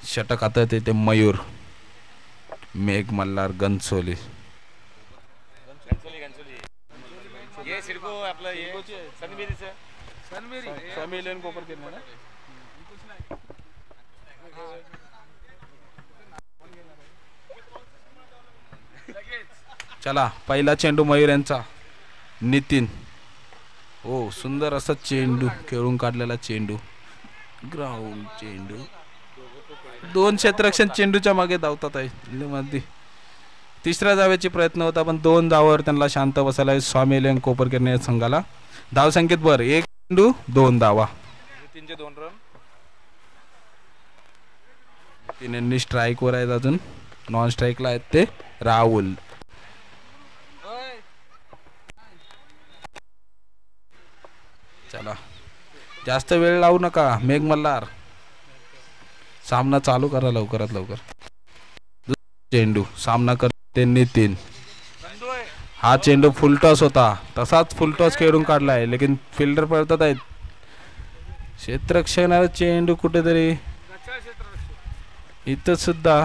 षटक आता ते मयूर मेघ मल्हार गंचोली. चला पहिला चेंडू मयूर यांचा. नितीन. हो सुंदर असा चेंडू खेळून काढलेला चेंडू. ग्राउंड चेंडू. दोन क्षेत्ररक्षण चेंडूच्या मागे धावतात आहे मध्ये. तिसऱ्या धावेचे प्रयत्न होता पण 2 धावावर त्यांना शांत बसायला स्वामी एलियन कोपरकर या संघाला. धाव संख्येत बर 1 चेंडू 2 धावा. नितीनचे 2 रन. नितीन स्ट्राईक वर आहेत अजून. नॉन स्ट्राईकला आहेत ते राहुल. चला जास्त वेळ लावू नका मेघ मल्हार. सामना चालू करा लवकरात लवकर. चेंडू सामना करते नितीन. हा चेंडू फुलटॉस होता तसाच फुलटॉस खेळून काढला आहे लेकिन फिल्डर पळतात आहेत. क्षेत्ररक्षणाला चेंडू कुठेतरी इथं सुद्धा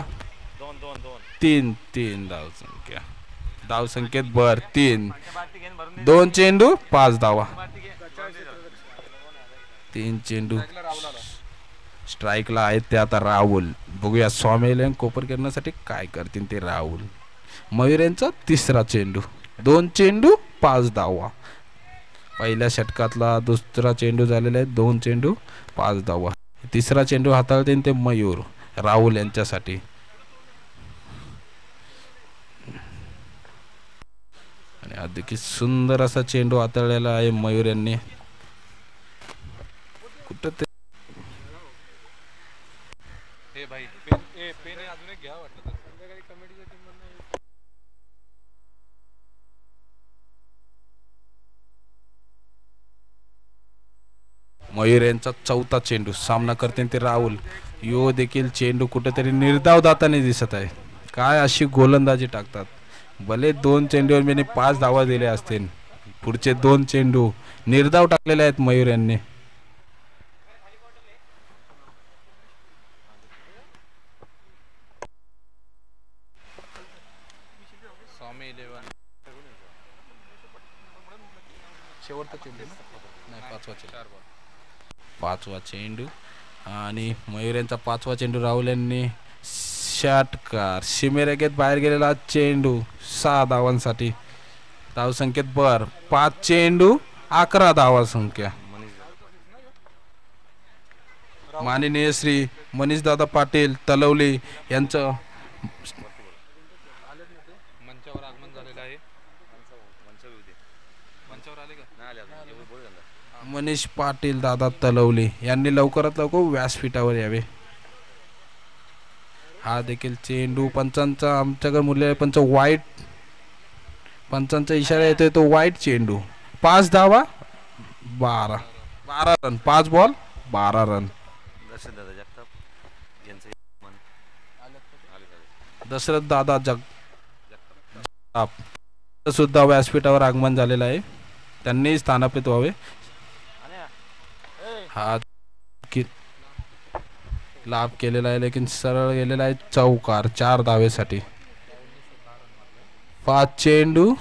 3 धावसंख्या. धावसंख्येत बर 3. 2 चेंडू 5 धावा. 3 चेंडू स्ट्राईकला आहेत ते आता राहुल. बघूया स्वामी एलियन कोपरकरण्यासाठी काय करतील ते राहुल. मयूर यांचा तिसरा चेंडू. 2 चेंडू 5 धावा. पहिल्या षटकातला दुसरा चेंडू झालेला आहे. 2 चेंडू 5 धावा. तिसरा चेंडू हाताळते ते मयूर राहुल यांच्यासाठी. आणि देखील सुंदर असा चेंडू हाताळलेला आहे मयूर यांनी. कुठं ते मयूर यांचा चौथा चेंडू. सामना करते ते राहुल. यो देखील चेंडू कुठेतरी निर्धाव दाताने दिसत आहे. काय अशी गोलंदाजी टाकतात. भले 2 चेंडूवर मी 5 धावा दिले असतील. पुढचे 2 चेंडू निर्धाव टाकलेले आहेत मयूर यांनी. शेवटचा चेंडू नाही 5वा चेंडू आणि मयूर यांचा 5वा चेंडू. राहुल यांनी षटकार सीमेरेखेत बाहेर गेलेला चेंडू 6 धावांसाठी. धावसंख्येत बर 5 चेंडू 11 धावा संख्या. माननीय श्री मनीष दादा पाटील तलवली यांचं मंचावर आगमन झालेलं आहे. मंचावर आले का? मनीष पाटील दादा तलवली यांनी लवकरात लवकर व्यासपीठावर यावे. हा देखील चेंडू पंचांचा आमच्याकडे मूल्य पंच वाईट. पंचांचा इशारा येतोय तो वाईट चेंडू. 5 धावा 12 रन. 5 ball 12 run. दशरथ दादा जगताप सुद्धा व्यासपीठावर आगमन झालेलं आहे. त्यांनी स्थानापित व्हावे. हा लाभ केलेला आहे लेकिन सरळ गेलेला आहे चौकार 4 धावेसाठी. 5 चेंडू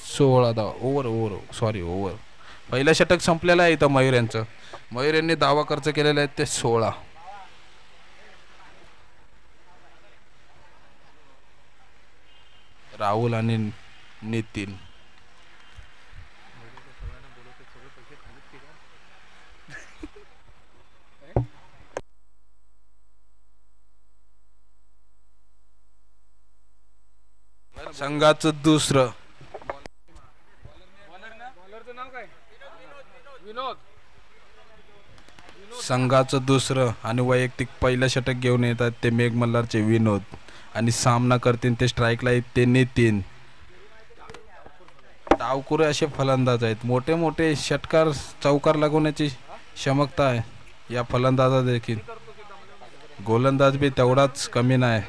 16 धावा. ओव्हर. पहिलं षटक संपलेलं आहे इथं मयूर यांचं. मयूर यांनी धावा खर्च केलेला आहे ते 16. राहुल आणि नितीन संघाचं दुसरं. संघाचं दुसरं आणि वैयक्तिक पहिलं षटक घेऊन येतात ते मेघ मल्हारचे विनोद. आणि सामना करतील ते स्ट्राईकला आहेत ते नितीन. डावकुरे असे फलंदाज आहेत. मोठे मोठे षटकार चौकार लागवण्याची क्षमता आहे या फलंदाजा देखील. गोलंदाज बी तेवढाच कमी नाही.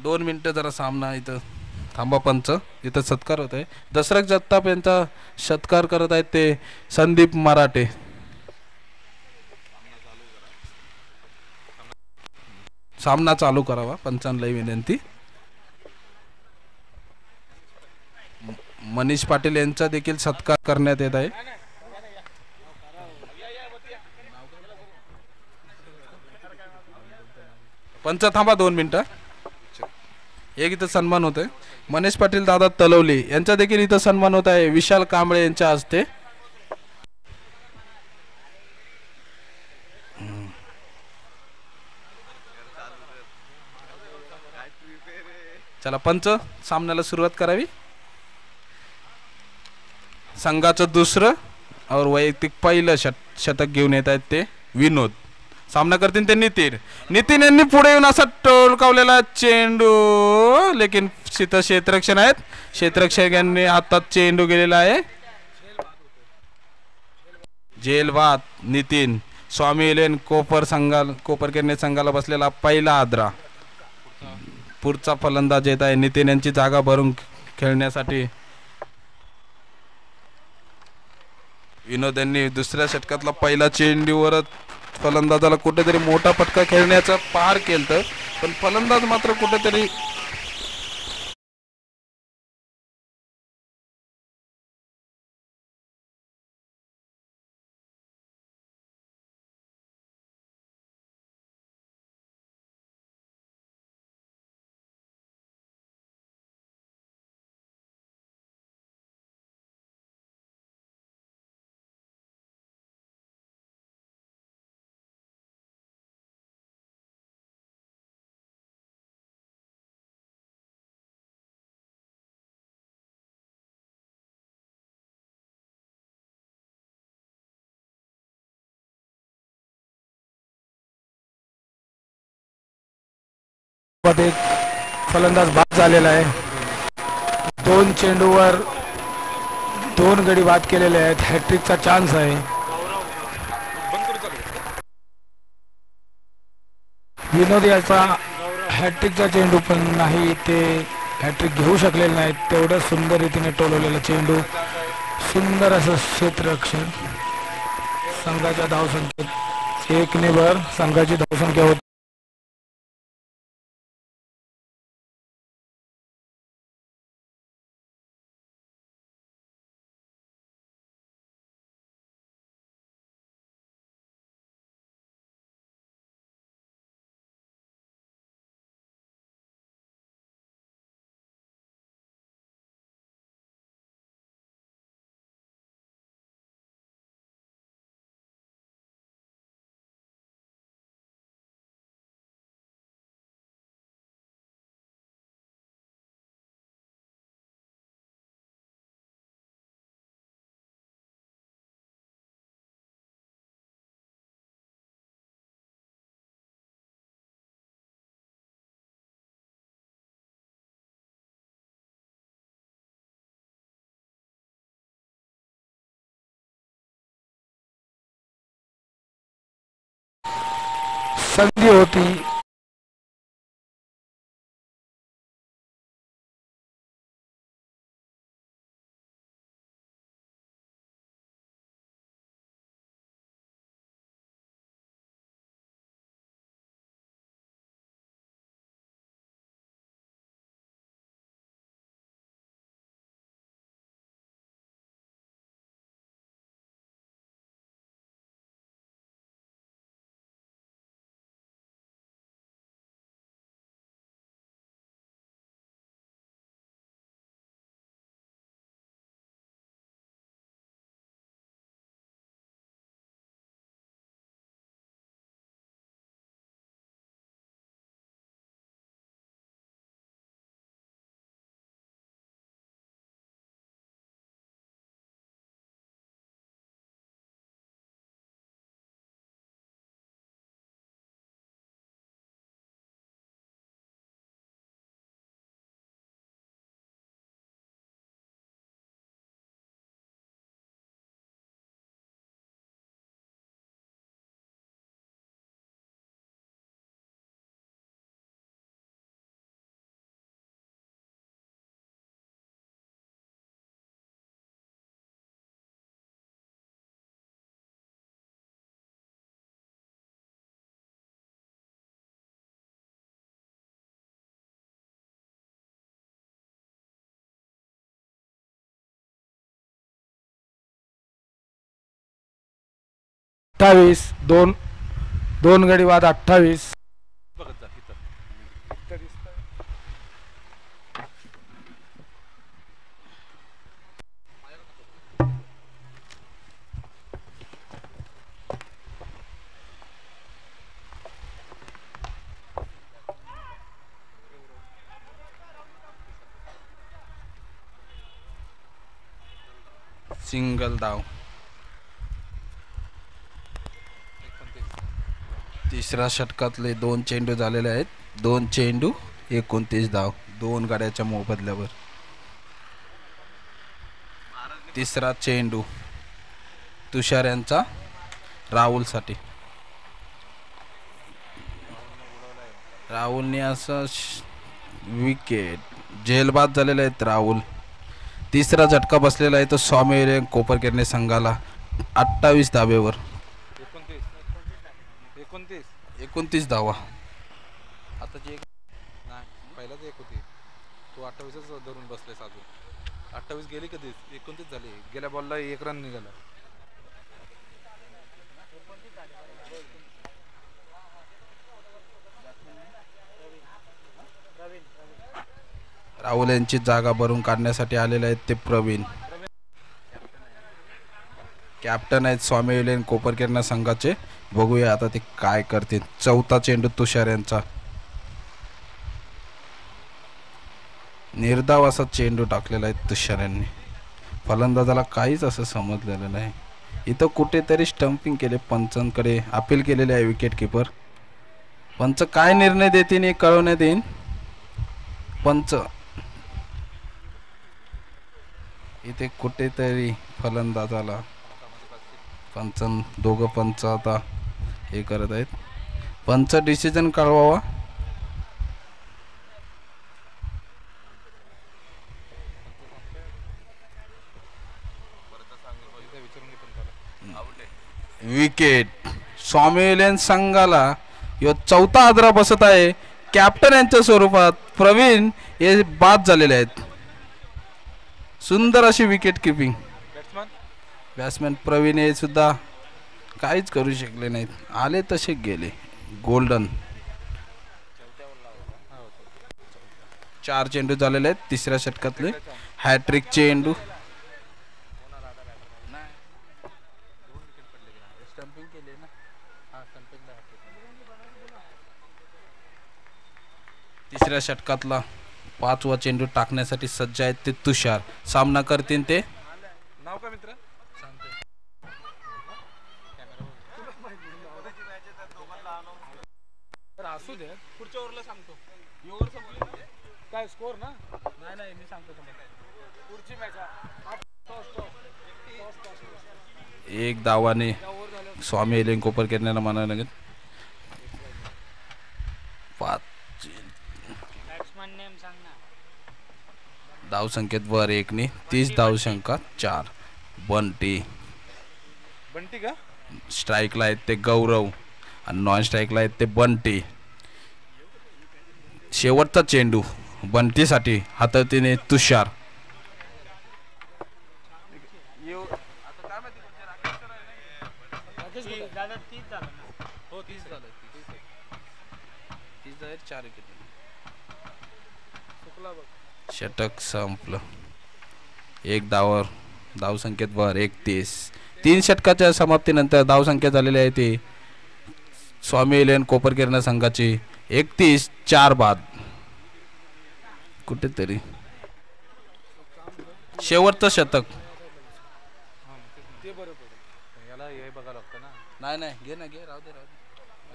2 मिनिटं जरा सामना इथं थांबा पंच, इथं सत्कार होत आहे. दशरथ जगताप यांचा सत्कार करत आहेत ते संदीप मराठे. सामना चालू करावा पंचांना विनंती. मनीष पाटील यांचा देखील सत्कार करण्यात येत आहे. पंच थांबा 2 मिनिटं. एक इथं सन्मान होत आहे. मनीष पाटील दादा तलवली यांचा देखील इथं सन्मान होत आहे विशाल कांबळे यांच्या हस्ते. चला पंच, सामन्याला सुरुवात करावी. संघाचं दुसरं और वैयक्तिक पहिलं शतक घेऊन येत आहेत ते विनोद. सामना करतील ते नितीन. नितीन यांनी पुढे येऊन असा टोलकावलेला चेंडू, लेकिन तिथं क्षेत्ररक्षण आहेत. क्षेत्ररक्षकांनी हातात चेंडू गेलेला आहे. जेलबाद नितीन. स्वामी इलेन कोपरकेरने संघाला बसलेला पहिला आद्रा. पुढचा फलंदाज येत आहे नितीन यांची जागा भरून खेळण्यासाठी. विनोद यांनी दुसऱ्या षटकातला पहिला चेंडूवरच फलंदाजाला कुठेतरी मोठा फटका खेळण्याचा पार केलं, पण फलंदाज मात्र कुठेतरी एक फलंदाज बाद झालेला आहे. 2 चेंडूवर 2 गडी बाद केलेले आहेत. हॅट्रिकचा चान्स आहे. विनोद याचा हॅट्रिकचा चेंडू पण नाही, ते हॅट्रिक घेऊ शकलेले नाहीत. तेवढं सुंदर रीतीने टोलवलेला चेंडू, सुंदर असं क्षेत्ररक्षण. संघाच्या धावसंख्येत 1ने भर संघाची धावसंख्या होती. संधी होती. 28. दोन दोन गडी बाद 28. बघत जा इथं. सिंगल धाव. 29. तिसऱ्या षटकातले 2 चेंडू झालेले आहेत. 2 चेंडू 29 धाव. 2 गाड्याच्या मोबदल्यावर. तिसरा चेंडू तुषार यांचा राहुलसाठी. राहुलने असं विकेट जेलबाद झालेले आहेत राहुल. तिसरा झटका बसलेला आहे तो स्वामी कोपरकेरने संघाला 28 धावेवर. 29 धावा. आता जी एक नाही पहिलाच एक होती तू 28च धरून बसलेस अजून. 28 गेली कधीच 29 झाली. गेल्या बॉलला 1 रन निघाला. राहुल यांची जागा भरून काढण्यासाठी आलेले आहेत ते प्रवीण. कॅप्टन आहेत स्वामी विलेन कोपरकेरना संघाचे. बघूया आता ते काय करतील. चौथा चेंडू तुषार यांचा. निर्धाव असा चेंडू टाकलेला आहे तुषार यांनी. फलंदाजाला काहीच असं समजलेलं नाही. इथं कुठेतरी स्टंपिंग केले. पंचांकडे अपील केलेले आहे विकेट किपर. पंच काय निर्णय देतील हे कळवण्यात येईल. पंच इथे कुठेतरी फलंदाजाला दोघं पंच आता हे करत आहेत. पंच डिसिजन कळवावा. विकेट स्वामी विलेन संघाला यो चौथा आदरा बसत आहे. कॅप्टन यांच्या स्वरूपात प्रवीण हे बाद झालेले आहेत. सुंदर अशी विकेट किपिंग. बॅट्समॅन प्रवीण हे सुद्धा काहीच करू शकले नाहीत. आले तसे गेले. गोल्डन. 4 चेंडू झालेले आहेत तिसऱ्या षटकातले. हॅट्रिक चेंडू. तिसऱ्या षटकातला 5वा चेंडू टाकण्यासाठी सज्ज आहेत ते तुषार. सामना करतील ते नाव का मित्र असू दे. पुढच्या ओव्हरला सांगतो. ओव्हर संपली काय स्कोर ना. नाही मी सांगतो तुम्हाला पुढची मॅच. एक धावाने स्वामी विलेन कोपरकेरना म्हणायला लागेल. 5 धाव संख्येत वर 1 ने 30 धाव संख्या 4. बंटी का स्ट्राईकला आहेत ते गौरव आणि नॉन स्ट्राईकला आहेत ते बंटी. शेवटचा चेंडू बंटीसाठी हातातीने तुषार. षटक संपलं. 1 धावावर धाव संख्येत वर 31. 3 षटकाच्या समाप्तीनंतर धाव संख्या झालेली आहे ती स्वामी विलेन कोपरकेरना संघाची 31. 4 बाद. कुठेतरी शेवटचं शतक. ते बरं पडेल. याला हे बघायला लागतं ना. नाही घे ना घे. राहू दे.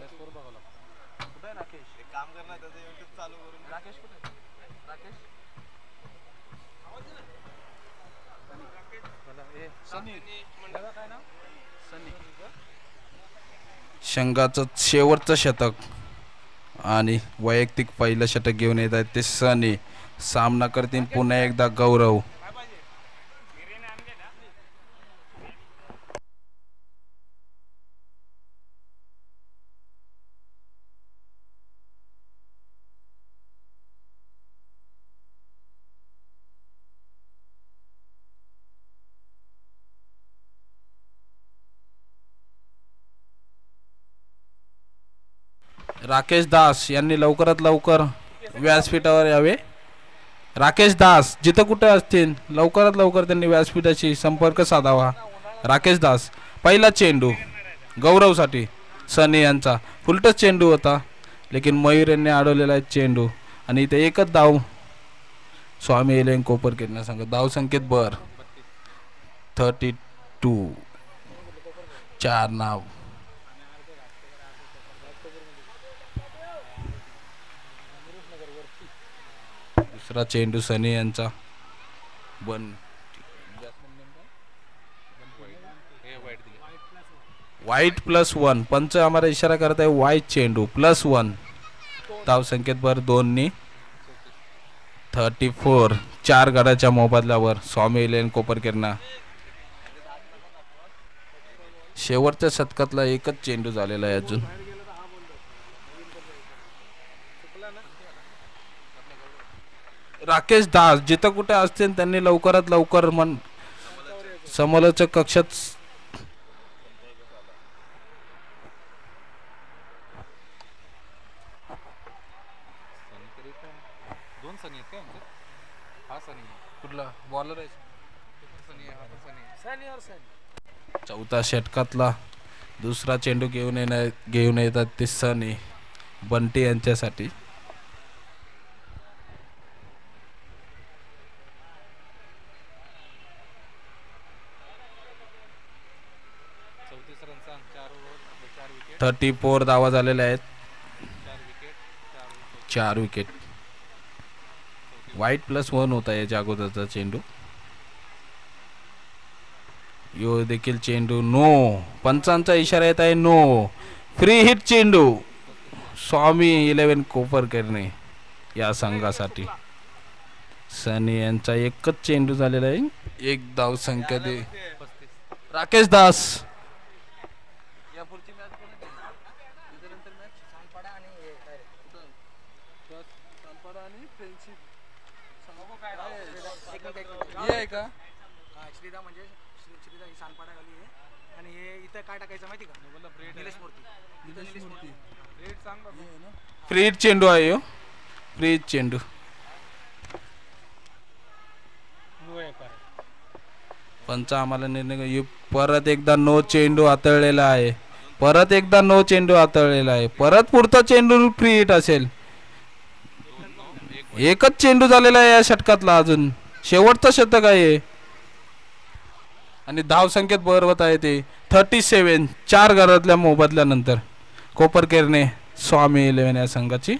स्कोर बघावं लागतं. कुठे राकेश काम करणार त्याचं YouTube चालू करून. राकेश कुठे राकेश संघाचं शेवटचं शतक आणि वैयक्तिक पहिलं शतक घेऊन येत आहेत ते सनी. सामना करतील पुन्हा एकदा गौरव. राकेश दास यांनी लवकरात लवकर व्यासपीठावर यावे. राकेश दास जिथं कुठे असतील लवकरात लवकर त्यांनी व्यासपीठाशी संपर्क साधावा. राकेश दास. पहिला चेंडू गौरवसाठी सनी यांचा. फुलटच चेंडू होता लेकिन मयूर यांनी अडवलेला आहे चेंडू आणि इथे एकच धाव स्वामी इलेवन कोपरखेरणा संघ. धाव संकेत बर 32. 4 नाव. दुसरा चेंडू सनी यांचा. बन वाईट +1. पंच आम्हाला इशारा करत आहे वाईट चेंडू +1. धाव संकेत बर 2 34. 4 गडाच्या मोबदल्यावर स्वामी इलेवन कोपरखेरणा. शेवटच्या शतकातला एकच चेंडू झालेला आहे अजून. राकेश दास जिथं कुठे असतील त्यांनी लवकरात लवकर समालोचक कक्षात दोन सनी आहेत का आमचे? हा सनी कुठला बॉलर आहे. सनी हा पण सनी. चौथा षटकातला दुसरा चेंडू घेऊन येतात ते सनी बंटी यांच्यासाठी. चौतीस रनचा 4 विकेट. 34 धावा झालेल्या आहेत. 4 विकेट. 4 विकेट. वाईट +1 होता याच्या अगोदरचा चेंडू. यो देखील चेंडू नो. पंचांचा इशारा येत आहे नो. फ्री हिट चेंडू स्वामी इलेवन कोपरखेरणे या संघासाठी. सनी यांचा एकच चेंडू झालेला आहे. एक धाव संख्या दे. राकेश दास. आहे का श्रीदा म्हणजे श्रीदा ही सानपाडा गाली आहे आणि हे इथं काय टाकायचं माहिती का? निलेश मूर्ती. रेट सांग बाबा. फ्री हिट चेंडू आहे हो. फ्री हिट चेंडू. पंच आम्हाला निर्णय परत एकदा नो चेंडू हाताळलेला आहे. परत एकदा नो चेंडू हाताळलेला आहे. परत पुढचा चेंडू फ्री हिट असेल. एकच चेंडू झालेला आहे या षटकातला. अजून शेवटचं षटक आहे आणि धाव संख्येत बरोबर आहे ते 37. 4 घरातल्या मोबदल्यानंतर कोपरखेरणे स्वामी इलेवन या संघाची.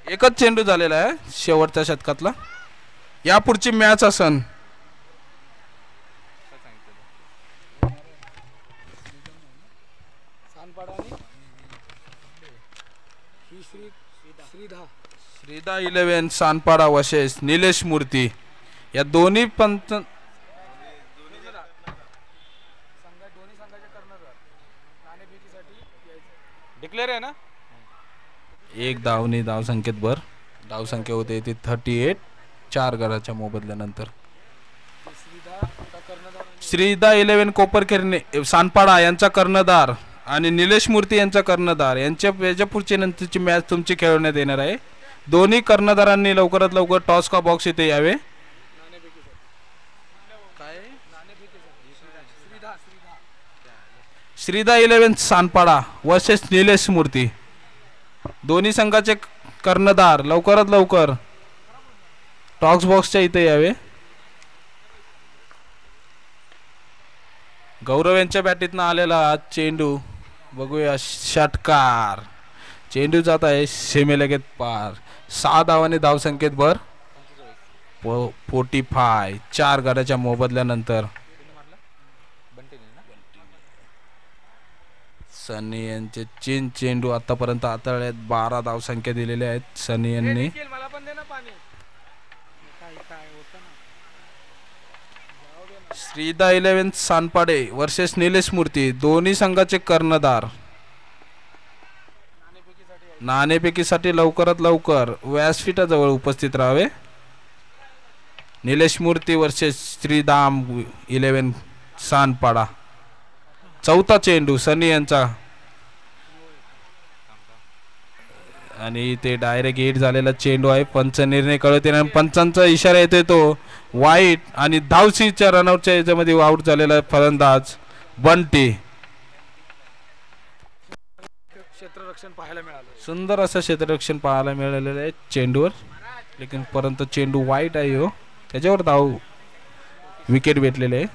एकच चेंडू झालेला आहे शेवटच्या षटकातला. यापुढची मॅच असन सानपाडा आणि ही श्रीदा. श्रीदा इलेवन सानपाडा वर्सेस निलेश मूर्ती. या दोन्ही पंच दोन्ही संघाचे कर्णधार नाणेफेकीसाठी यायचं. डिक्लेअर आहे ना. एक धावनी धाव संख्येत भर. धाव संख्या होते ती 38. 4 गडाच्या मोबदल्यानंतर श्रीदा इलेवन कोपरखेरणे सानपाडा यांचा कर्णधार आणि निलेश मूर्ती यांचा कर्णधार यांच्या पुढची नंतरची मॅच तुमची खेळवण्यात येणार आहे. दोन्ही कर्णधारांनी लवकरात लवकर टॉस का बॉक्स इथे यावे. श्रीदा इलेवन सानपाडा वर्सेस निलेश मूर्ती. दोन्ही संघाचे कर्णधार लवकरात लवकर टॉक्स बॉक्सच्या इथे यावे. गौरव यांच्या बॅटीतनं आलेला चेंडू बघूया. षटकार. चेंडू जात आहे सीमेलगत पार. 6 धावांनी धाव संख्येत भर 45. 4 गडाच्या मोबदल्यानंतर सनी यांचे चेंडू आतापर्यंत हाताळले 12 धाव संख्या दिलेल्या आहेत सनी यांनी. श्रीदा इलेवन सानपाडे वर्सेस निलेश मूर्ती. दोन्ही संघाचे कर्णधार नाणेफेकीसाठी लवकरात लवकर व्यासपीठाजवळ उपस्थित राहावे. निलेश मूर्ती वर्सेस श्रीदाम इलेवन सानपाडा. चौथा चेंडू सनी यांचा आणि ते डायरेक्ट हिट झालेला चेंडू आहे. पंच निर्णय कळवते आणि पंचांचा इशारा येतोय तो वाईट आणि धावसीच्या रनआउटच्या याच्यामध्ये आउट झालेला फलंदाज बंटी. क्षेत्ररक्षण पाहायला मिळालं. सुंदर असं क्षेत्ररक्षण पाहायला मिळालेलं आहे चेंडूवर, लेकिन परंतु चेंडू वाईट आहे हो, त्याच्यावर धाव विकेट भेटलेले आहे.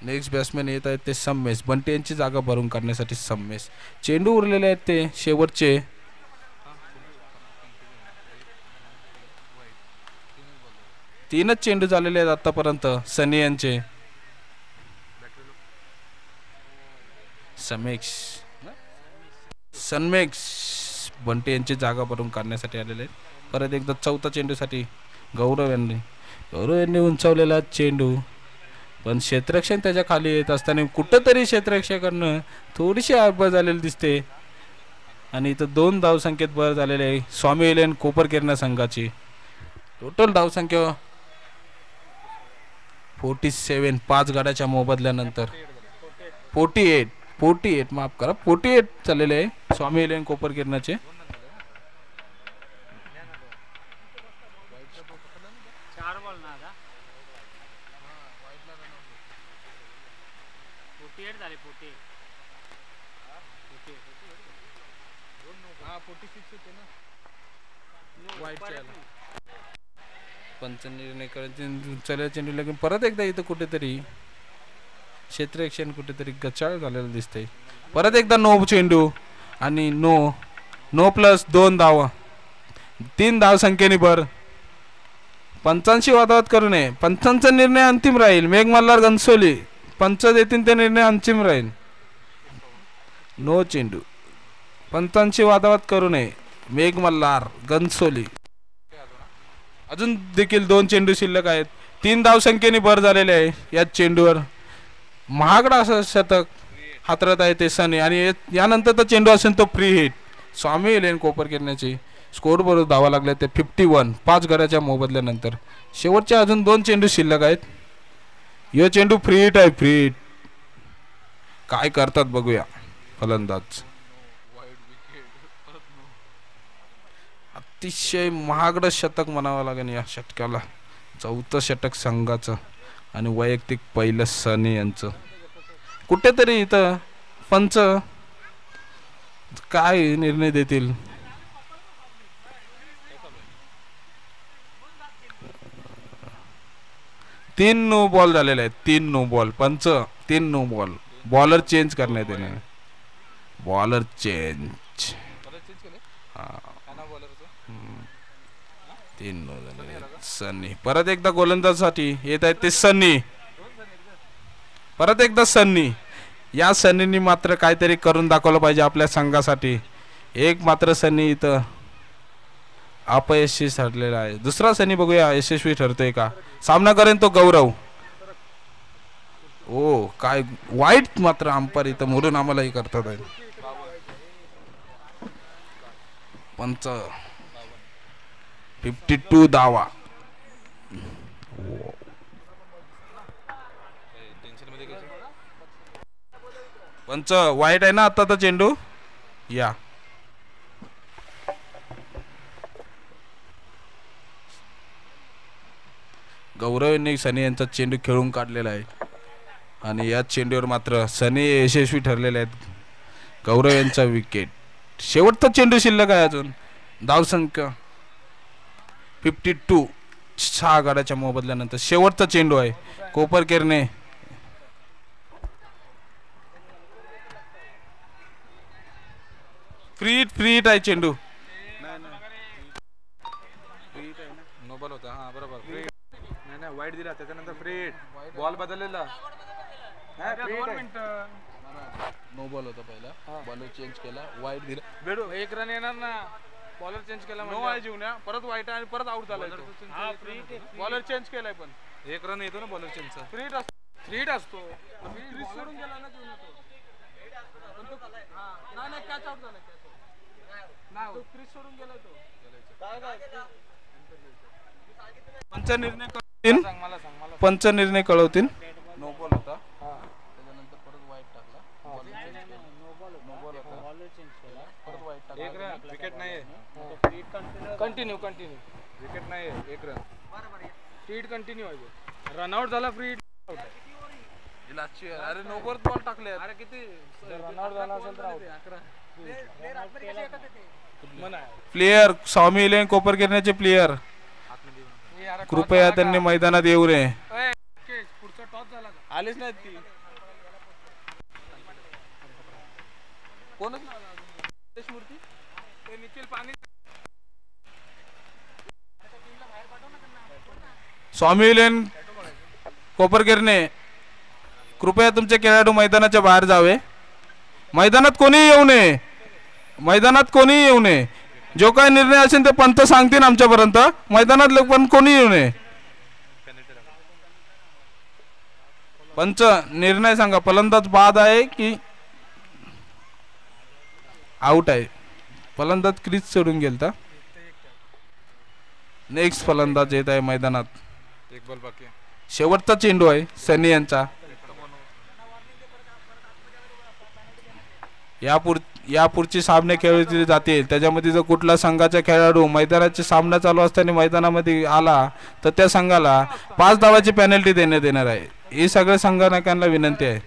नेक्स्ट बॅट्समॅन येत आहेत ते सम्मेश. बंटी यांची जागा भरून काढण्यासाठी सम्मेश. चेंडू उरलेले आहेत ते शेवटचे. तीनच चेंडू झालेले आहेत आतापर्यंत सनी यांचे. सनमेक्स बंटी यांची जागा भरून काढण्यासाठी आलेले आहेत. परत एकदा चौथा चेंडूसाठी गौरव यांनी उंचावलेला चेंडू, पण क्षेत्ररक्षण त्याच्या खाली येत असताना कुठंतरी क्षेत्ररक्षकांना थोडीशी आडबळ झालेली दिसते. आणि इथं 2 धावसंख्येत भर झालेले आहे स्वामी इलेन कोपरकेरणा संघाची. टोटल धावसंख्या 47, 5 गाड्याच्या मोबदल्यानंतर 48 माफ करा 48 चाललेले आहे स्वामी इलेन कोपरकेरणाचे. पंच निर्णय करायचे चेंडू, लेकिन परत एकदा इथं कुठेतरी क्षेत्ररक्षण कुठेतरी गचाळ झालेलं दिसतंय. परत एकदा नो चेंडू आणि नो प्लस 2 धावा, 3 धावसंख्येने भर. पंचांशी वादावाद करू नये, पंचांचा निर्णय अंतिम राहील. मेघ मल्हार घनसोली पंच देतील ते निर्णय अंतिम राहील. नो चेंडू, पंचांशी वादावाद करू नये. मेघ मल्हार घनसोली. अजून देखील 2 चेंडू शिल्लक आहेत. 3 धावसंख्येने भर झालेले आहे या चेंडूवर. महागडा असं शतक हातरत आहे ते सनी आणि यानंतर तर चेंडू असेल तो फ्री हिट. स्वामी इलेन कोपरकेरणाची स्कोर बरोबर धावा लागल्या ते 51, 5 गड्याच्या मोबदल्यानंतर. शेवटचे अजून 2 चेंडू शिल्लक आहेत. यो चेंडू फ्री हिट आहे, फ्री हिट. काय करतात बघूया फलंदाज. अतिशय महागडं शतक म्हणावं लागेल या षटकाला. 4थं षटक संघाचं आणि वैयक्तिक पहिलं सनी यांचं. कुठेतरी इथं पंच काय निर्णय देतील. तीन नो बॉल झालेले आहेत. 3 नो बॉल. पंच 3 नो बॉल. बॉलर चेंज करण्यात येणार. Bowler change. 3 नो झाले. सन्नी परत एकदा गोलंदाजसाठी येत आहेत ते सन्नी. परत एकदा सन्नी. या सन्नीनी मात्र काहीतरी करून दाखवलं पाहिजे आपल्या संघासाठी. एक मात्र सन्नी इथं अपयशी ठरलेला आहे. दुसरा सनी बघूया यशस्वी ठरतोय का. सामना करेन तो गौरव. ओ काय वाईट मात्र अंपायर इथं म्हणून आम्हाला हे करतात आहे. पंच 52 धावा. पंच वाईट आहे ना आता चेंडू. या गौरव यांनी सनी यांचा चेंडू खेळून काढलेला आहे आणि या चेंडूवर मात्र सनी यशस्वी ठरलेले आहेत. गौरव यांचा विकेट. शेवटचा चेंडू शिल्लक आहे अजून. धावसंख्या 52, 6 गाड्याच्या मोबदल्यानंतर शेवटचा चेंडू आहे. कोपरकेरणे फ्री हिट आहे चेंडू. नो बॉल होता. हा बरोबर. नाही वाईट दिला त्याच्यानंतर फ्री हिट. बॉल बदललेला. नो बॉल होता पहिला. बॉलर चेंज केला. वाईट दिला. बेडू 1 रन येणार ना. बॉलर चेंज केला. नो आहे जीवन्या. परत वाईट आणि परत आउट झालाय तो. बॉलर चेंज केलाय पण 1 रन येतो ना बॉलर चेंजचा. फ्री हिट असतो. क्रीज सोडून गेला ना जीवन्या तो. नाही कॅच आउट झाला. नाही क्रीज सोडून गेलाय तो. पंच निर्णय कळवतील. पंच निर्णय कळवतील. नो बॉल होता. त्याच्यानंतर परत वाईट टाकला. एक रन विकेट नाही कंटिन्यू विकेट नाही एक रन फ्री कंटिन्यू आहे. रनआउट झाला फ्री अरे नो बॉल बॉल टाकले. अरे किती रनआउट झाला असेल तर out. प्लेयर स्वामी इलेव्हन कोपरगिरण्याचे प्लेयर कृपया त्यांनी मैदानात येऊ नये. पुढचा टॉस झाला का? आलेच नाहीत ती. कोणच मूर्ती ते निखिल पाणी स्वामी इलेव्हन कोपरगिरणे कृपया तुमचे खेळाडू मैदानाच्या बाहेर जावे. मैदानात कोणीही येऊ नये. मैदानात कोणीही येऊ नये. जो काही निर्णय असेल ते पंच सांगतील आमच्यापर्यंत. मैदानात पण कोणी येऊ नये. पंच निर्णय सांगा. फलंदाज बाद आहे की आउट आहे. फलंदाज क्रीज सोडून गेलता. नेक्स्ट फलंदाज येत आहे मैदानात. एक बॉल बाकी आहे. शेवटचा चेंडू आहे सनी यांचा. यापुढची सामने खेळवली जातील. त्याच्यामध्ये जर कुठला संघाचा खेळाडू मैदानाचे सामना चालू असताना मैदानामध्ये आला तर त्या संघाला 5 धावाची पेनल्टी देण्यात येणार आहे. ही सगळ्या संघानाकांना विनंती आहे.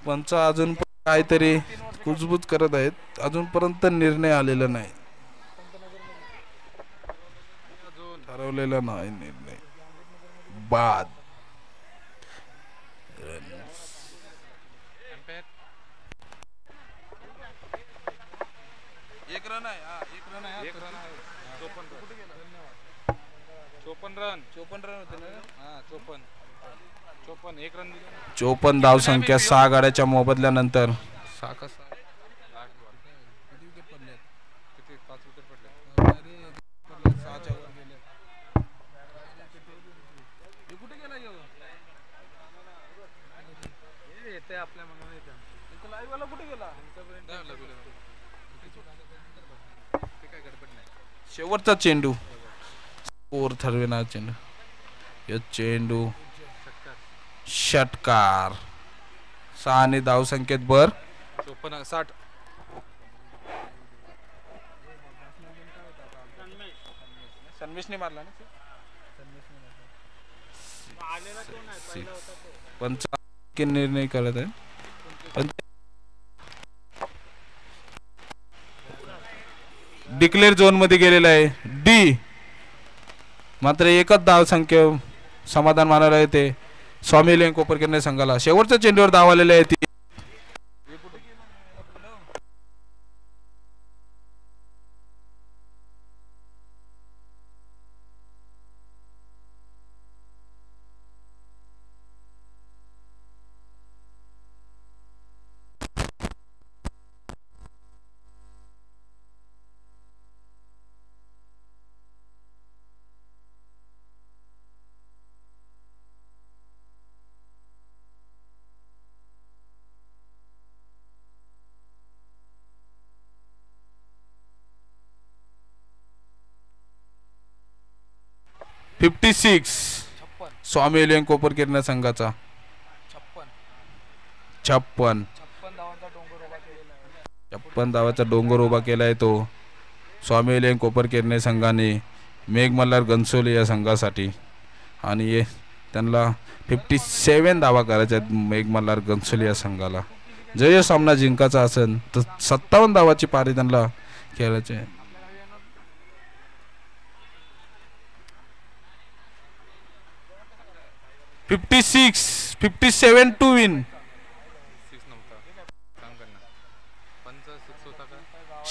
पंच अजून काहीतरी कुजबूज करत आहेत. अजूनपर्यंत निर्णय आलेला नाही. ठरवलेला नाही निर्णय. बाद एक रन आहे. एक रन आहे. 54 रन होते ना. 54 एक रन दिले. 54 धाव संख्या 6 गाड्याच्या मोबदल्यानंतर. किती 5 विकेट पडले. येते आपल्या मनाने येते. लाईव्ह वाला कुठे गेला. शेवटचा चेंडू स्कोर ठरविणारा चेंडू. या चेंडू षटकार. 6 आणि धाव संख्येत भर. 60. सन्मिशने मारला ना. पंच निर्णय करत आहे. डिक्लेअर झोन मध्ये गेलेला आहे. डी मात्र एकच धाव संख्या समाधान मानायला येते स्वामी इलेव्हन कोपरगिरणे संघाला. शेवटच्या चेंडूवर धाव आलेले आहे. 56 स्वामी इलेव्हन कोपरगिरणे संघाचा. 56 धावाचा डोंगर उभा केलाय तो स्वामी इलेव्हन कोपरगिरणे संघाने मेघमल्हार गणसोली या संघासाठी. आणि त्यांना 57 धावा करायच्या आहेत मेघमल्हार गणसोली या संघाला. जर हा सामना जिंकायचा असेल तर 57 धावाची पारी त्यांना खेळायची आहे. $56, $57 टू विन.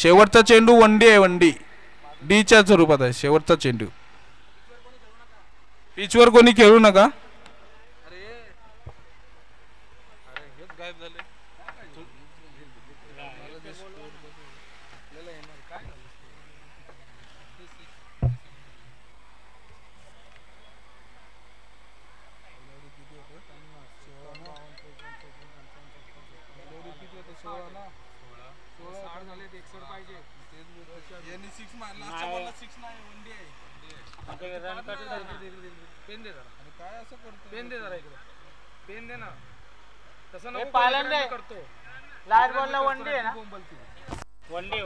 शेवटचा चेंडू वनडी आहे. वनडी डीच्या स्वरूपात आहे. शेवटचा चेंडू. पिचवर कोणी खेळू नका. गायब झाले. यांनी 6 मारला, लास्टच्या बॉलला 6 नाही, वनडी आहे. पेन दे जरा. अरे काय असं करतो? पेन दे जरा इकडे. पेन दे ना. तसं नको पालन करतो. लास्ट बॉलला वनडी आहे ना. वनडी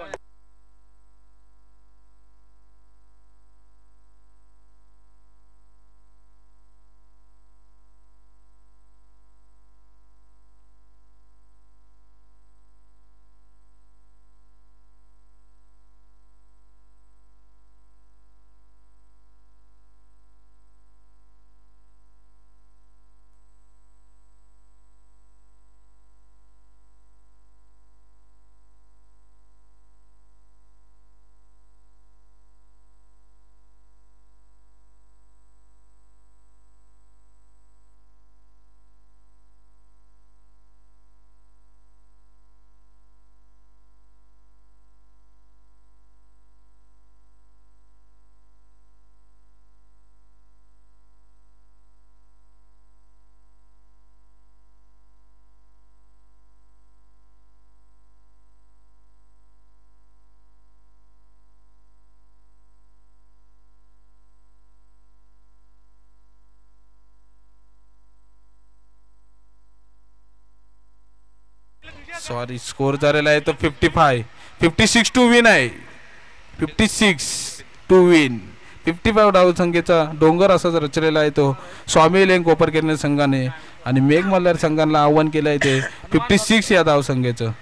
सॉरी, स्कोर झालेला आहे तो 56 टू विन आहे. 56 टू विन. 55 धाव संख्येचा डोंगर असाच रचलेला आहे तो स्वामी लेंग कोपरकेरने संघाने, आणि मेघ मल्हार संघाला आव्हान केलं आहे ते 56 या धाव संख्येचं.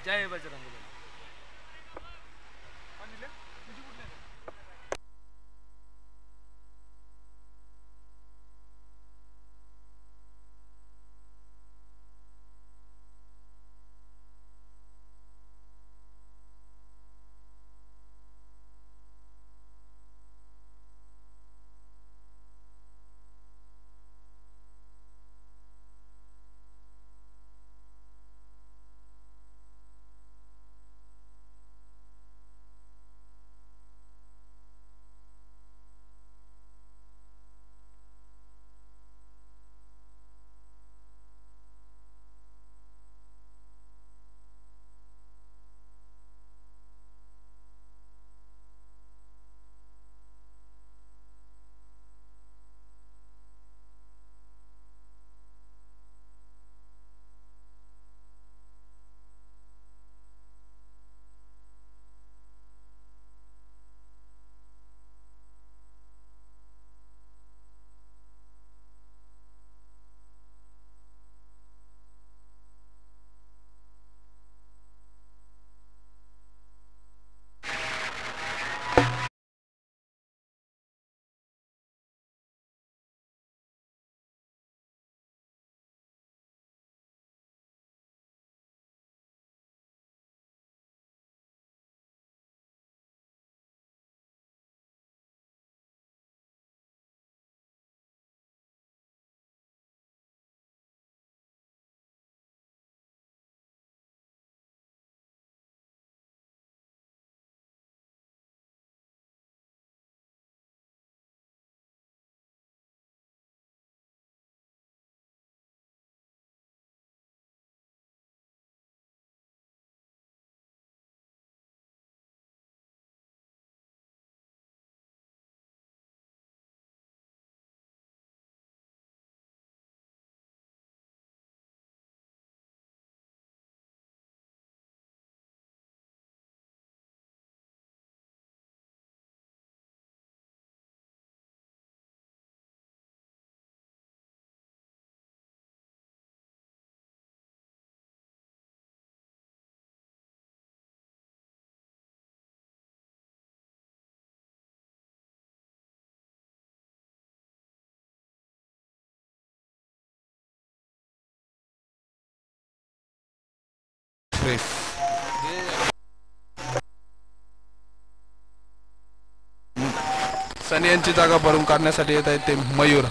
सनी यांची जागा भरून काढण्यासाठी येत आहे ते मयूर.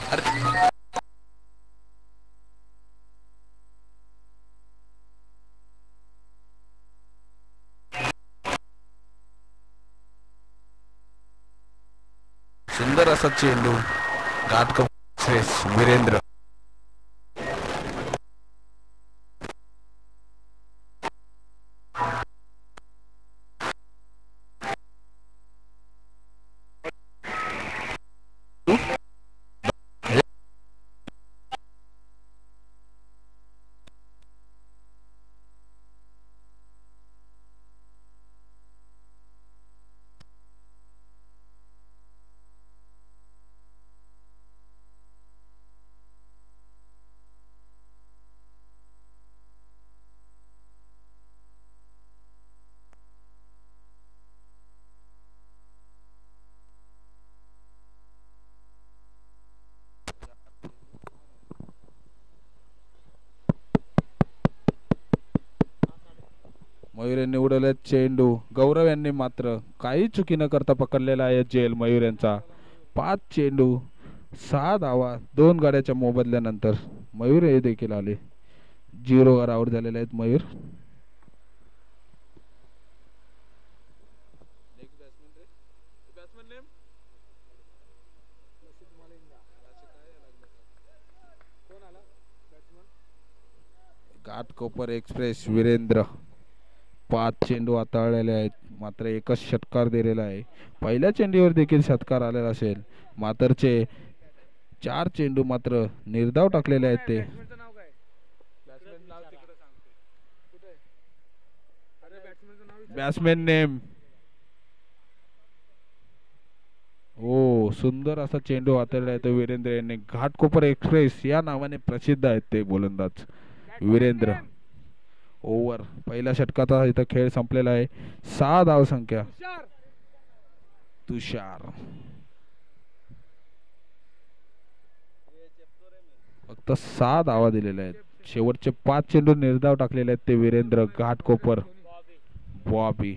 सुंदर असा चेंडू घाटक वीरेंद्र. मयूर यांनी उडवले चेंडू. गौरव यांनी मात्र काही चुकी न करता पकडलेला आहे जेल मयूर यांचा. 5 चेंडू 6 धावा 2 गाड्याच्या मोबदल्यानंतर मयूर हे देखील आले. 0वर आउट झालेले आहेत मयूर. घाटकोपर एक्सप्रेस वीरेंद्र 5 चेंडू हाताळलेले आहेत मात्र एकच षटकार दिलेला आहे. पहिल्या चेंडूवर देखील षटकार आलेला असेल. मात्रचे 4 चेंडू मात्र निर्धाव टाकलेले आहेत ते. Batsman name. हो सुंदर असा चेंडू हाताळला आहे तो वीरेंद्र यांनी. घाटकोपर एक्सप्रेस या नावाने प्रसिद्ध आहेत ते गोलंदाज वीरेंद्र. ओव्हर पहिल्या षटकाचा इथं खेळ संपलेला आहे. 6 धाव संख्या. तुषार फक्त 6 धावा दिलेल्या आहेत. शेवटचे 5 चेंडू निर्धाव टाकलेले आहेत ते वीरेंद्र. घाटकोपर बॉबी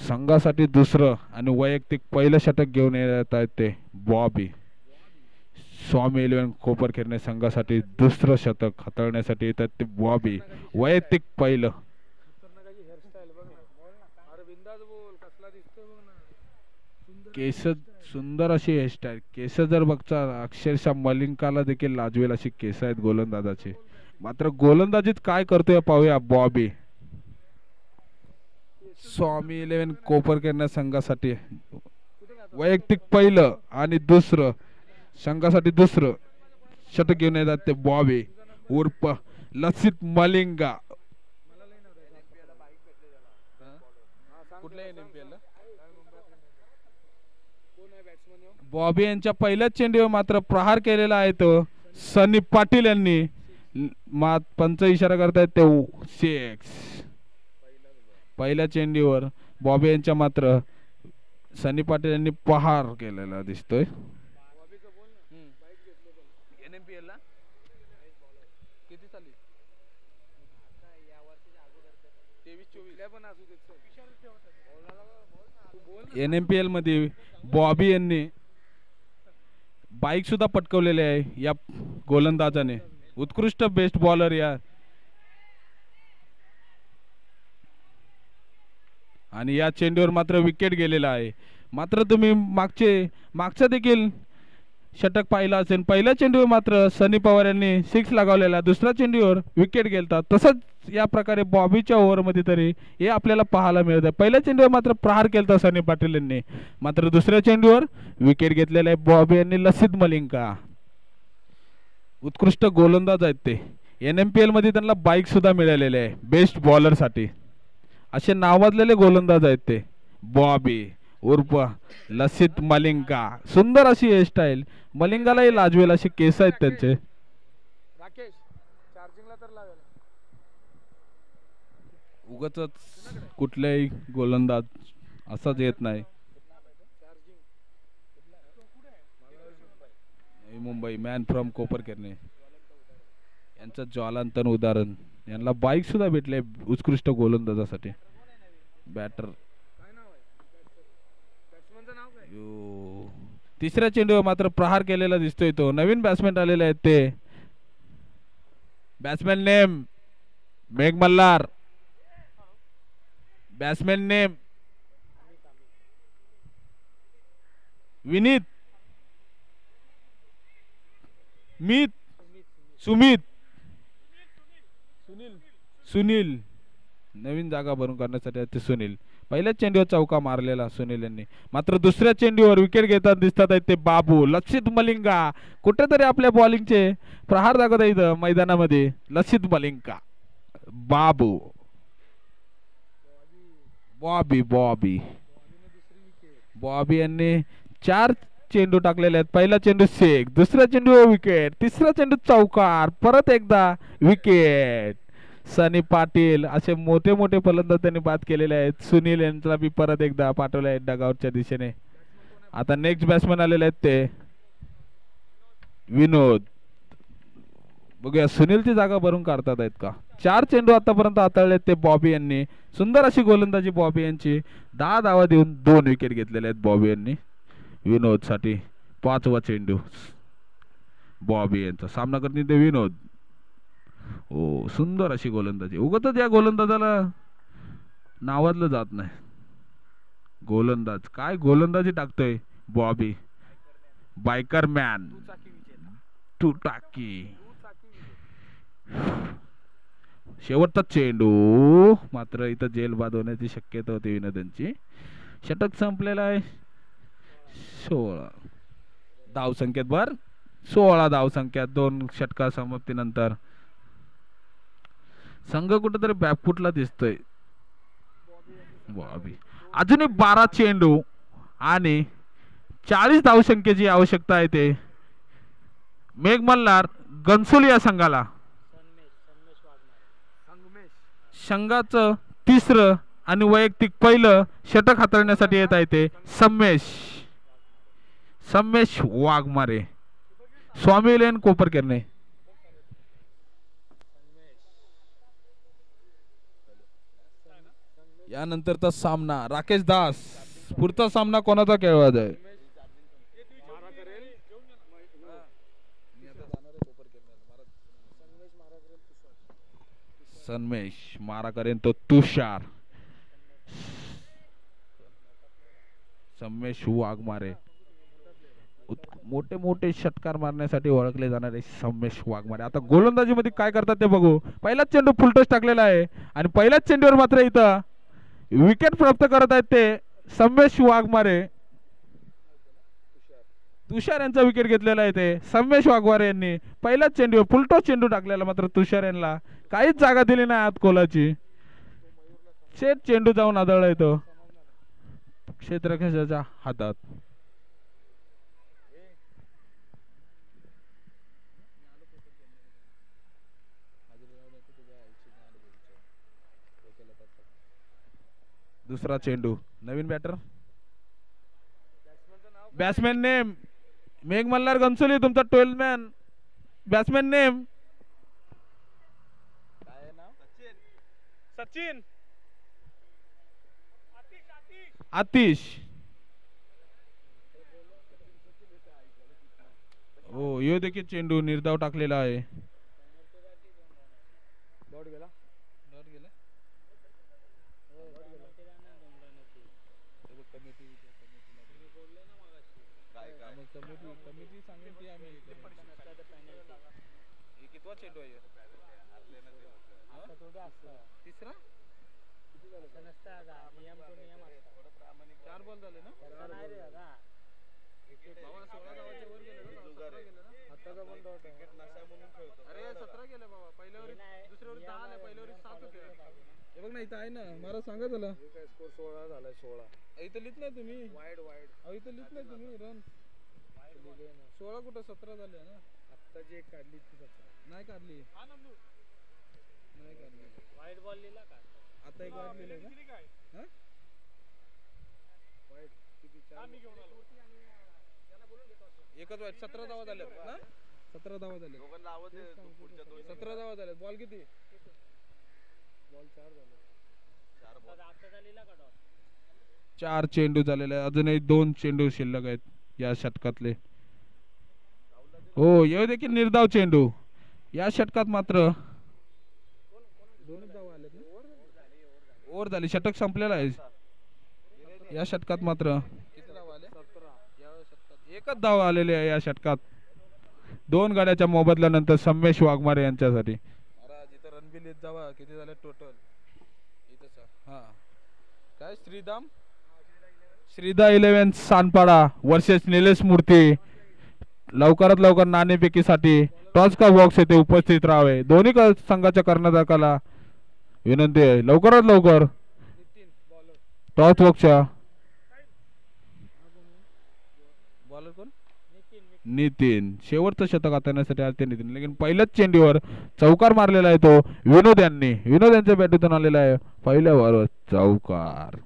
संघासाठी दुसरं आणि वैयक्तिक पहिलं षटक घेऊन येत आहेत ते बॉबी. स्वामी 11 कोपरखेरणे संघासाठी दुसरं शतक हाताळण्यासाठी येतात ते बॉबी. वैयक्तिक पहिलं. केस सुंदर अशी हेअरस्टाईल. केस जर बघता अक्षरशः मलिंगाला देखील लाजवेल अशी केस आहेत गोलंदाजाची. मात्र गोलंदाजीत काय करतोय पाहूया बॉबी. स्वामी 11 कोपरखेरणे संघासाठी वैयक्तिक पहिलं आणि दुसरं संघासाठी दुसरं षटक घेऊन येतात ते बॉबी उर्फ लसित मलिंगा. बॉबी यांच्या पहिल्याच चेंडूवर मात्र प्रहार केलेला आहे तो सनी पाटील यांनी. पंच इशारा करतायत ते 6. पहिल्या चेंडूवर बॉबी यांच्या मात्र सनी पाटील यांनी प्रहार केलेला दिसतोय. NMPL मध्ये बॉबी यांनी बाईक सुद्धा पटकवलेले आहे या गोलंदाजाने. उत्कृष्ट बेस्ट बॉलर या. आणि या चेंडूवर मात्र विकेट गेलेला आहे. मात्र तुम्ही मागचा देखील षटक पाहिला असेल. पहिल्या चेंडूवर मात्र सनी पवार यांनी 6 लगावलेला. दुसऱ्या चेंडूवर विकेट गेलता. तसंच या प्रकारे बॉबीच्या ओव्हरमध्ये तरी हे आपल्याला पाहायला मिळत आहे. पहिल्या चेंडूवर मात्र प्रहार केलता सनी पाटील यांनी. मात्र दुसऱ्या चेंडूवर विकेट घेतलेला आहे बॉबी यांनी. लसित मलिंगा उत्कृष्ट गोलंदाज आहेत ते. NMPL मध्ये त्यांना बाईक सुद्धा मिळालेले आहे बेस्ट बॉलर साठी. असे नावाजलेले गोलंदाज आहेत ते बॉबी उर्फ लसित मलिंगा. सुंदर अशी हेअरस्टाईल. मलिंगालाही लाजवेल असे केस आहेत त्यांचे. उगाचच कुठल्याही गोलंदाज असाच येत नाही. मुंबई मॅन फ्रॉम कोपरखेरणे यांचं ज्वालांतन उदाहरण. यांना बाईक सुद्धा भेटले उत्कृष्ट गोलंदाजासाठी. बॅटर तिसऱ्या चेंडूवर मात्र प्रहार केलेला दिसतोय तो. नवीन बॅट्समॅन आलेले आहेत ते. बॅट्समॅन नेम मेघ मल्हार. बॅट्समॅन नेम विनीत मीत सुमित सुनील. नवीन जागा भरून काढण्यासाठी ते सुनील. पहिल्या चेंडूवर चौका मारलेला सुनील यांनी. मात्र दुसऱ्या चेंडूवर विकेट घेतात दिसतात आहेत ते बाबू. लसित मलिंगा कुठेतरी आपल्या बॉलिंगचे प्रहार दाखवत आहे मैदानामध्ये. लसित मलिंगा बाबू बॉबी बॉबी यांनी 4 चेंडू टाकलेले आहेत. पहिला चेंडू 6, दुसरा चेंडू विकेट, तिसरा चेंडू चौकार, परत एकदा विकेट. सनी पाटील असे मोठे मोठे फलंदाज त्यांनी बाद केलेले आहेत. सुनील यांना बी परत एकदा पाठवले आहेत डगआउटच्या दिशेने. आता नेक्स्ट बॅट्समॅन आलेले आहेत ते विनोद. बघूया सुनीलची जागा भरून काढतात आहेत का. 4 चेंडू आतापर्यंत हाताळलेत ते बॉबी यांनी. सुंदर अशी गोलंदाजी बॉबी यांची. 10 धावा देऊन 2 विकेट घेतलेले आहेत बॉबी यांनी. विनोद साठी 5वा चेंडू. बॉबी यांचा सामना करते ते विनोद. ओ सुंदर अशी गोलंदाजी. उगाचच या गोलंदाजाला नावाजलं जात नाही. गोलंदाज काय गोलंदाजी टाकतोय बॉबी. बायकर मॅन टू टाकी. शेवटचा चेंडू मात्र इथं जेल बाद होण्याची शक्यता होती विनोदांची. षटक संपलेला आहे. 16 धावसंख्येत बर 16 धावसंख्यात 2 षटका समाप्तीनंतर. संघ कुठेतरी बॅकफुटला दिसतोय. बॉबी अजूनही 12 चेंडू आणि 40 धावसंख्येची आवश्यकता आहे. ते मेघ मल्हार गन्सोली या संघाला. संघाचं 3रं आणि वैयक्तिक पहिलं षटक हाताळण्यासाठी येत आहे ते सम्मेश वाघमारे. स्वामी लेन कोपरकेरने. यानंतरचा सामना राकेश दास. पुढचा सामना कोणाचा खेळवायचा आहे. सन्मेश मारा करेन तो तुषार. सम्मेश वाघमारे मोठे मोठे षटकार मारण्यासाठी ओळखले जाणारे सम्मेश वाघमारे. आता गोलंदाजी मध्ये काय करतात ते बघू. पहिलाच चेंडू फुलटोस टाकलेला आहे आणि पहिल्याच चेंडूवर मात्र इथं विकेट प्राप्त करत आहेत ते सम्मेश वाघमारे. तुषार यांचा विकेट घेतलेला आहे ते सम्मेश वाघमारे यांनी. पहिल्याच चेंडूवर फुलटोस चेंडू टाकलेला मात्र तुषार यांना काहीच जागा दिली नाही आत कोलाची. शेट चेंडू जाऊन आदळला तो क्षेत्ररक्षकाच्या हातात. दुसरा चेंडू. नवीन बॅटर बॅट्समॅन नेम मेघ मल्हार गन्सोली तुमचा 12 man. Batsman name Sachin Atish. हो यो देखील चेंडू निर्धाव टाकलेला आहे. तिसरा 4 बॉल झाले ना. अरे 17 गेले बाबा. पहिल्या ओव्हरीत दुसऱ्या ओव्हरीत 10 आले. पहिल्या ओव्हरीत 7 होते. हे बघ ना इथं आहे ना. मला सांगा त्याला स्कोर 16 झालाय. 16 इथं लिहित नाही तुम्ही. वाईड इथं लिहित नाही तुम्ही रन. 16 कुठं 17 झाले ना. आता जे काढली ती 17 नाही काढली. नाही काढली. वाईड बॉल लिहिला का आता. एक वाईड लिहिलं का. हां वाईड किती 4 मी घेऊन आलो. एकच वाईड. 17 धावा झाल्या ना. 17 धावा झाल्या. 17 धावा झाल्या. बॉल किती. बॉल 4 झाले. 4 चेंडू झालेले. अजूनही 2 चेंडू शिल्लक आहेत या षटकातले. हो ये देखील निर्धाव चेंडू. या षटकात मात्र ओव्हर झाली. षटक संपलेला आहे. या षटकात मात्र एकच धाव आलेली आहे या षटकात. 2 गाड्याच्या मोबदल्यानंतर सम्मेश वाघमारे यांच्यासाठी. जिथं रणबीर येत जावा किती झाले टोटल. हा काय श्रीदा 11 सानपाडा वर्सेस निलेश मूर्ती. लवकरात लवकर नाणेफेकीसाठी टॉस का बॉक्स येथे उपस्थित राहावे. दोन्ही संघाच्या कर्णधाराला विनंती आहे लवकरात लवकर टॉस बॉक्सच्या. बॉलर कोण. नितीन शेवटचं षटक हाताळण्यासाठी आले ते नितीन. लेकिन पहिल्याच चेंडूवर चौकार मारलेला आहे तो विनोद यांनी. विनोद यांच्या बॅटूतून आलेला आहे पहिल्या बॉलवर चौकार.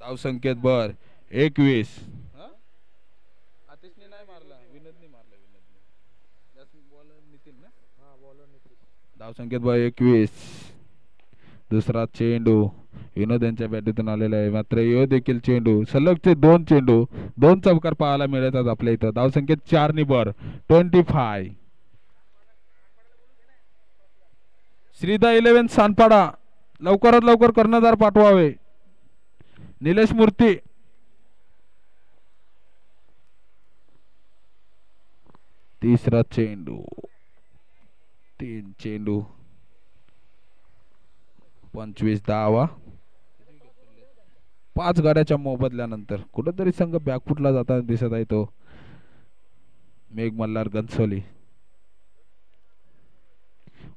धाव संकेत बर 21. आतिशने नाही मारला. विनोदने मारला. बॉलर नितीन ना. हा बॉलर नितीन. धावसंख्येत 21. दुसरा चेंडू विनोद यांच्या बॅटीतून आलेला आहे, मात्र यो देखील चेंडू सलगचे 2 चेंडू 2 चौकार पाहायला मिळतात आपल्या इथं. धावसंख्येत 4 नि बर 25. श्रीदा 11 सानपाडा लवकरात लवकर कर्णधार पाठवावे. निलेश मूर्ती तिसरा चेंडू 3 चेंडू 25 धावा. 5 गाड्याच्या मोबदल्यानंतर कुठेतरी संघ बॅकफुटला जाताना दिसत आहे तो मेघ मल्हार घनसोली.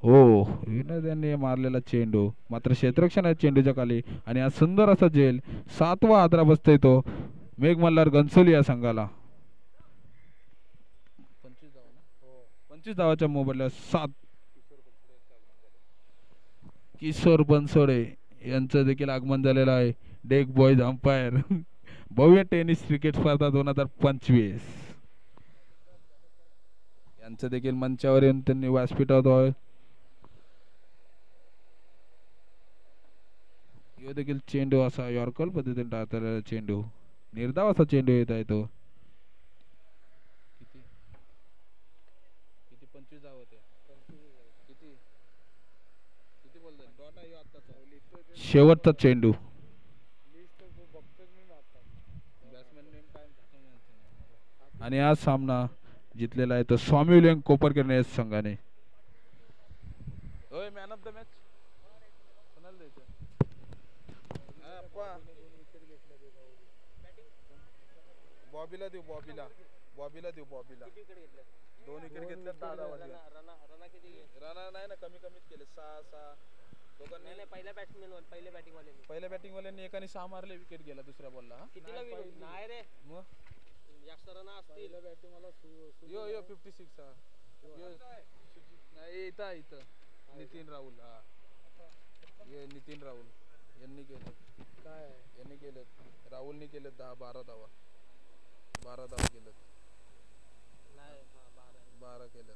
हो विनोद यांनी मारलेला चेंडू मात्र क्षेत्ररक्षण आहे चेंडूच्या खाली आणि हा सुंदर असा झेल 7वा आदरा बसतोय तो मेघ मल्हार घनसोली या संघाला. 25 धावाच्या मोबदल्यात 7. किशोर बनसोडे यांचं देखील आगमन झालेलं आहे. डेक बॉयज अंपायर भव्य टेनिस क्रिकेट स्पर्धा 2025 यांचं देखील मंचावर येऊन त्यांनी व्यासपीठावर यो देखील चेंडू असा यॉर्कर पद्धतीने टाळलेला चेंडू निर्धाव असा चेंडू येत आहे तो. किती 25 धाव होते किती किती बोलतात. शेवटचा चेंडू आणि हा सामना जिंकलेला आहे तो स्वामी विलियम कोपरकर या संघाने. मॅन ऑफ द मॅच बॉबीला देऊ बॉबीला 2 विकेट घेतले 10 धावा दिल्या. रना नाही ना कमीच केले 6 दोघांनी पहिल्या बॅटिंग वाल्यांनी एकाने 6 मारले विकेट गेला दुसऱ्या बॉलला. कितीला नाही रे मग जास्त रना असतील बॅटिंग वाला यो 56 हा नाही इथं नितीन राहुल यांनी केलं राहुलनी केले 12 धावा केलं 12 केलं.